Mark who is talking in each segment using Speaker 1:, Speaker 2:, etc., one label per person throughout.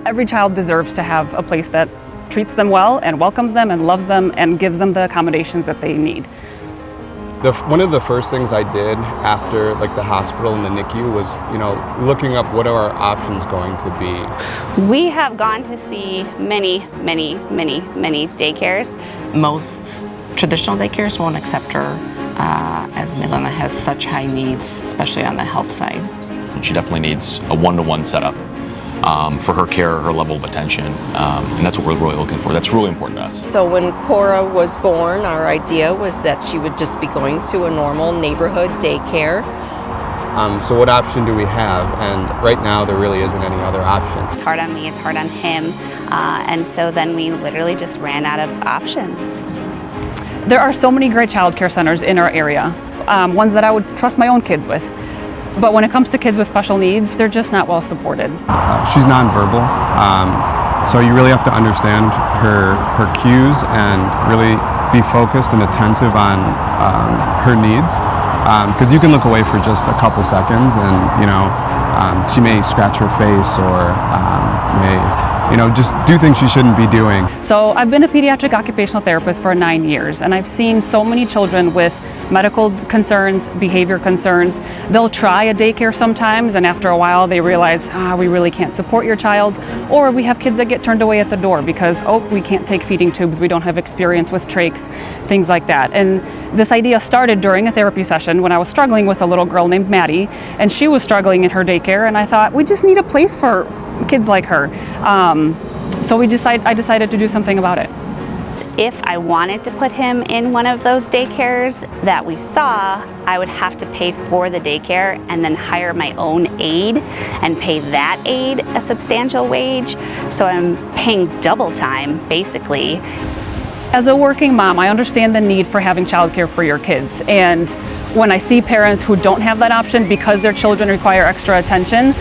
Speaker 1: Every child deserves to have a place that treats them well and welcomes them and loves them and gives them the accommodations that they need.
Speaker 2: One of the first things I did after the hospital and the NICU was, looking up what are our options going to be.
Speaker 3: We have gone to see many daycares.
Speaker 4: Most traditional daycares won't accept her as Milena has such high needs, especially on the health side.
Speaker 5: She definitely needs a one-to-one setup for her care, her level of attention, and that's what we're really looking for. That's really important to us.
Speaker 6: So when Cora was born, our idea was that she would just be going to a normal neighborhood daycare.
Speaker 2: So what option do we have? And right now there really isn't any other option.
Speaker 3: It's hard on me, it's hard on him, and so then we literally just ran out of options.
Speaker 1: There are so many great child care centers in our area, ones that I would trust my own kids with. But when it comes to kids with special needs, they're just not well supported.
Speaker 2: She's nonverbal, so you really have to understand her cues and really be focused and attentive on her needs. Because you can look away for just a couple seconds and, she may scratch her face or may just do things she shouldn't be doing.
Speaker 1: So I've been a pediatric occupational therapist for 9 years, and I've seen so many children with medical concerns, behavior concerns. They'll try a daycare sometimes, and after a while they realize, we really can't support your child. Or we have kids that get turned away at the door because, we can't take feeding tubes, we don't have experience with trachs, things like that. And this idea started during a therapy session when I was struggling with a little girl named Maddie, and she was struggling in her daycare, and I thought, we just need a place for kids like her. So I decided to do something about it.
Speaker 3: If I wanted to put him in one of those daycares that we saw, I would have to pay for the daycare and then hire my own aide and pay that aide a substantial wage. So I'm paying double time, basically.
Speaker 1: As a working mom, I understand the need for having childcare for your kids. And when I see parents who don't have that option because their children require extra attention,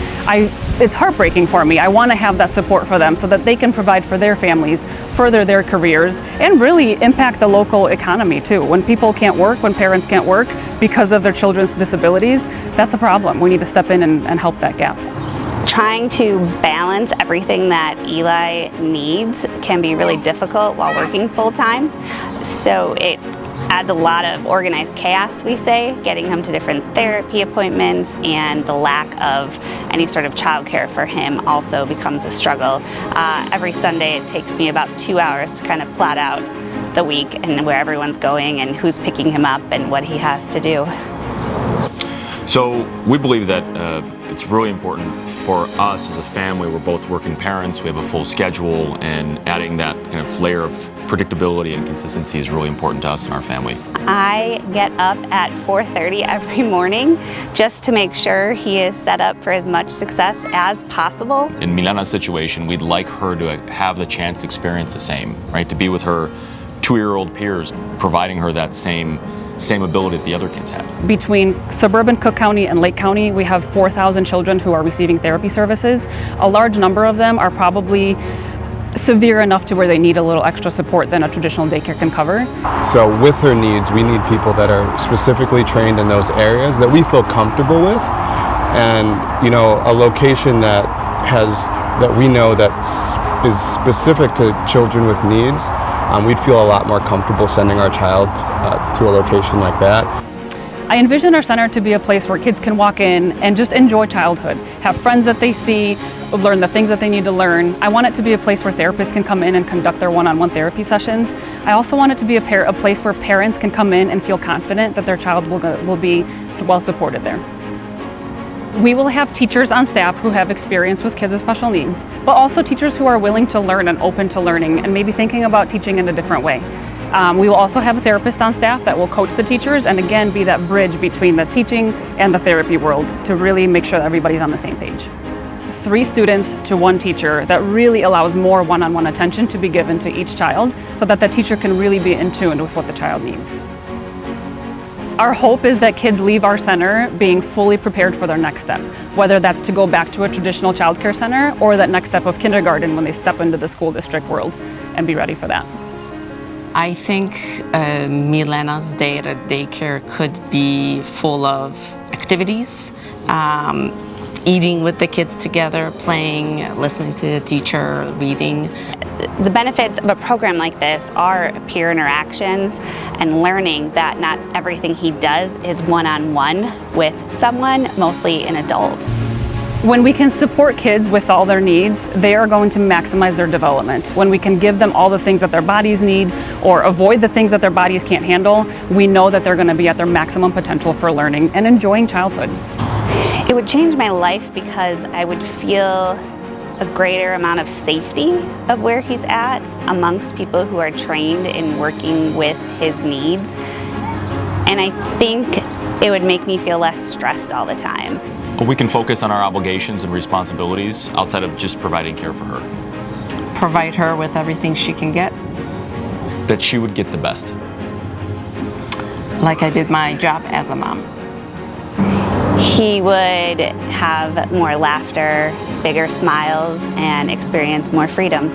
Speaker 1: it's heartbreaking for me. I want to have that support for them so that they can provide for their families, further their careers, and really impact the local economy too. When people can't work, when parents can't work because of their children's disabilities, that's a problem. We need to step in and help that gap.
Speaker 3: Trying to balance everything that Eli needs can be really difficult while working full-time. So it adds a lot of organized chaos, we say, getting him to different therapy appointments, and the lack of any sort of childcare for him also becomes a struggle. Every Sunday it takes me about 2 hours to kind of plot out the week and where everyone's going and who's picking him up and what he has to do.
Speaker 5: So we believe that it's really important for us as a family. We're both working parents, we have a full schedule, and adding that kind of layer of predictability and consistency is really important to us and our family.
Speaker 3: I get up at 4:30 every morning just to make sure he is set up for as much success as possible.
Speaker 5: In Milena's situation, we'd like her to have the chance to experience the same, right? To be with her 2-year-old peers, providing her that same ability that the other kids have.
Speaker 1: Between suburban Cook County and Lake County, we have 4,000 children who are receiving therapy services. A large number of them are probably severe enough to where they need a little extra support than a traditional daycare can cover.
Speaker 2: So with her needs, we need people that are specifically trained in those areas that we feel comfortable with, and a location that we know that is specific to children with needs. We'd feel a lot more comfortable sending our child to a location like that.
Speaker 1: I envision our center to be a place where kids can walk in and just enjoy childhood, have friends that they see, learn the things that they need to learn. I want it to be a place where therapists can come in and conduct their one-on-one therapy sessions. I also want it to be a place where parents can come in and feel confident that their child will be well supported there. We will have teachers on staff who have experience with kids with special needs, but also teachers who are willing to learn and open to learning and maybe thinking about teaching in a different way. We will also have a therapist on staff that will coach the teachers and again be that bridge between the teaching and the therapy world to really make sure that everybody's on the same page. 3 students to 1 teacher that really allows more one-on-one attention to be given to each child so that the teacher can really be in tune with what the child needs. Our hope is that kids leave our center being fully prepared for their next step, whether that's to go back to a traditional childcare center or that next step of kindergarten when they step into the school district world and be ready for that.
Speaker 4: I think Milena's day at a daycare could be full of activities, eating with the kids together, playing, listening to the teacher, reading.
Speaker 3: The benefits of a program like this are peer interactions and learning that not everything he does is one-on-one with someone, mostly an adult.
Speaker 1: When we can support kids with all their needs, they are going to maximize their development. When we can give them all the things that their bodies need or avoid the things that their bodies can't handle, we know that they're going to be at their maximum potential for learning and enjoying childhood.
Speaker 3: It would change my life because I would feel a greater amount of safety of where he's at amongst people who are trained in working with his needs. And I think it would make me feel less stressed all the time.
Speaker 5: We can focus on our obligations and responsibilities outside of just providing care for her.
Speaker 4: Provide her with everything she can get.
Speaker 5: That she would get the best.
Speaker 4: Like I did my job as a mom.
Speaker 3: He would have more laughter, bigger smiles, and experience more freedom.